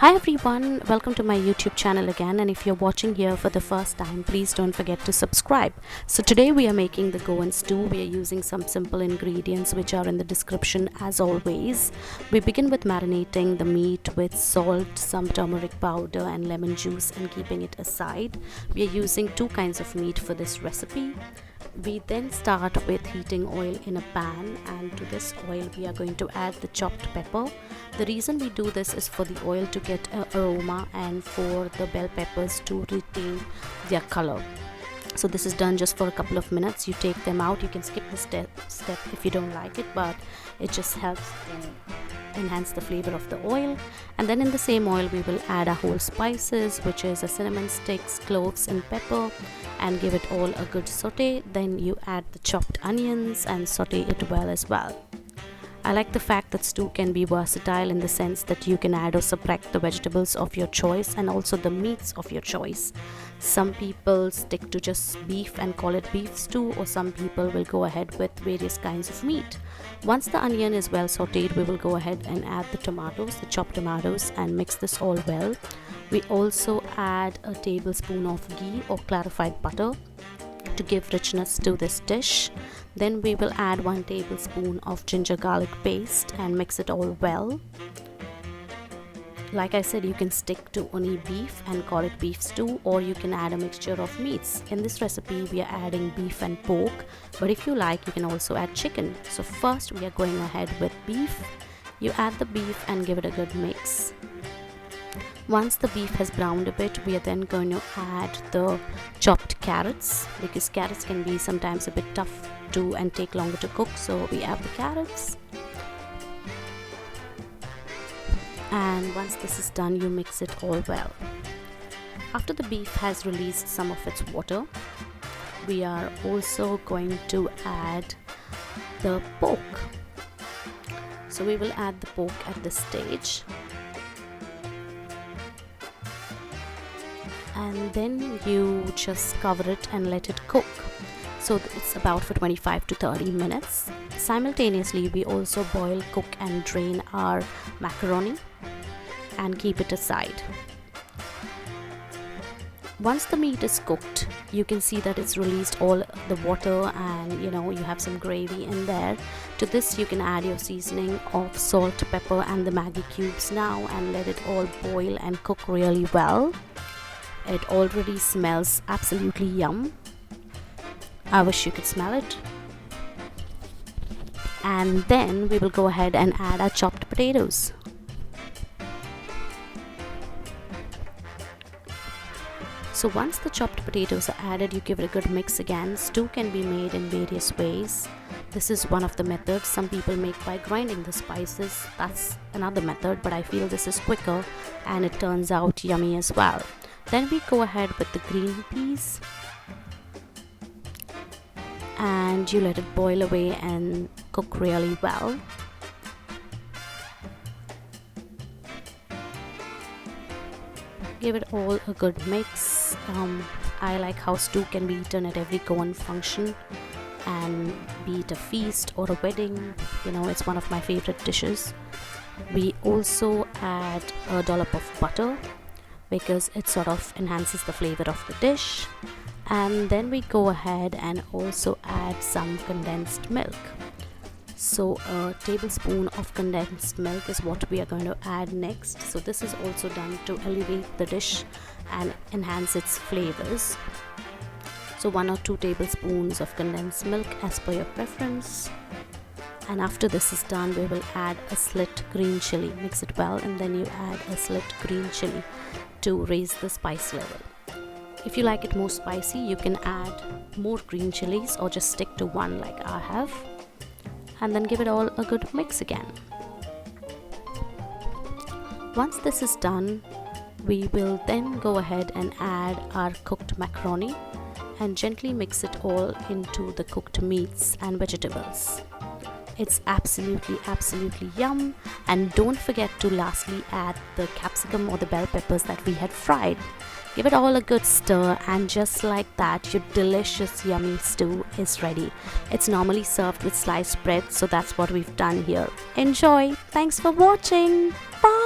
Hi everyone, welcome to my YouTube channel again, and if you're watching here for the first time, please don't forget to subscribe. So today we are making the Goan stew. We are using some simple ingredients which are in the description as always. We begin with marinating the meat with salt, some turmeric powder and lemon juice and keeping it aside. We are using two kinds of meat for this recipe. We then start with heating oil in a pan, and to this oil we are going to add the chopped pepper. The reason we do this is for the oil to get an aroma and for the bell peppers to retain their color. So this is done just for a couple of minutes. You take them out. You can skip the step if you don't like it, but it just helps enhance the flavor of the oil. And then in the same oil we will add our whole spices, which is a cinnamon sticks, cloves and pepper, and give it all a good saute. Then you add the chopped onions and saute it well as well. I like the fact that stew can be versatile in the sense that you can add or subtract the vegetables of your choice and also the meats of your choice. Some people stick to just beef and call it beef stew, or some people will go ahead with various kinds of meat. Once the onion is well sauteed, we will go ahead and add the tomatoes, the chopped tomatoes, and mix this all well. We also add a tablespoon of ghee or clarified butter to give richness to this dish. Then we will add 1 tablespoon of ginger garlic paste and mix it all well. Like I said, you can stick to only beef and call it beef stew, or you can add a mixture of meats. In this recipe we are adding beef and pork, but if you like you can also add chicken. So first we are going ahead with beef. You add the beef and give it a good mix. Once the beef has browned a bit, we are then going to add the chopped carrots, because carrots can be sometimes a bit tough to and take longer to cook. So we add the carrots, and once this is done you mix it all well. After the beef has released some of its water, we are also going to add the pork. So we will add the pork at this stage, and then you just cover it and let it cook. So it's about for 25 to 30 minutes. Simultaneously we also boil, cook and drain our macaroni and keep it aside. Once the meat is cooked, you can see that it's released all the water, and you have some gravy in there. To this you can add your seasoning of salt, pepper and the Maggi cubes now, and let it all boil and cook really well. It already smells absolutely yum. I wish you could smell it. And then we will go ahead and add our chopped potatoes. So once the chopped potatoes are added, you give it a good mix again. Stew can be made in various ways. This is one of the methods. Some people make by grinding the spices. That's another method, but I feel this is quicker and it turns out yummy as well. Then we go ahead with the green peas, and you let it boil away and cook really well. Give it all a good mix. I like how stew can be eaten at every Goan function, and be it a feast or a wedding, it's one of my favorite dishes. We also add a dollop of butter because it sort of enhances the flavor of the dish. And then we go ahead and also add some condensed milk. So a tablespoon of condensed milk is what we are going to add next. So this is also done to elevate the dish and enhance its flavors. So 1 or 2 tablespoons of condensed milk as per your preference. And after this is done, we will add a slit green chilli. Mix it well, and then you add a slit green chilli to raise the spice level. If you like it more spicy, you can add more green chilies or just stick to 1 like I have, and then give it all a good mix again. Once this is done, we will then go ahead and add our cooked macaroni and gently mix it all into the cooked meats and vegetables. It's absolutely yum. And don't forget to lastly add the capsicum or the bell peppers that we had fried. Give it all a good stir, and just like that, your delicious yummy stew is ready. It's normally served with sliced bread, so that's what we've done here. Enjoy. Thanks for watching. Bye.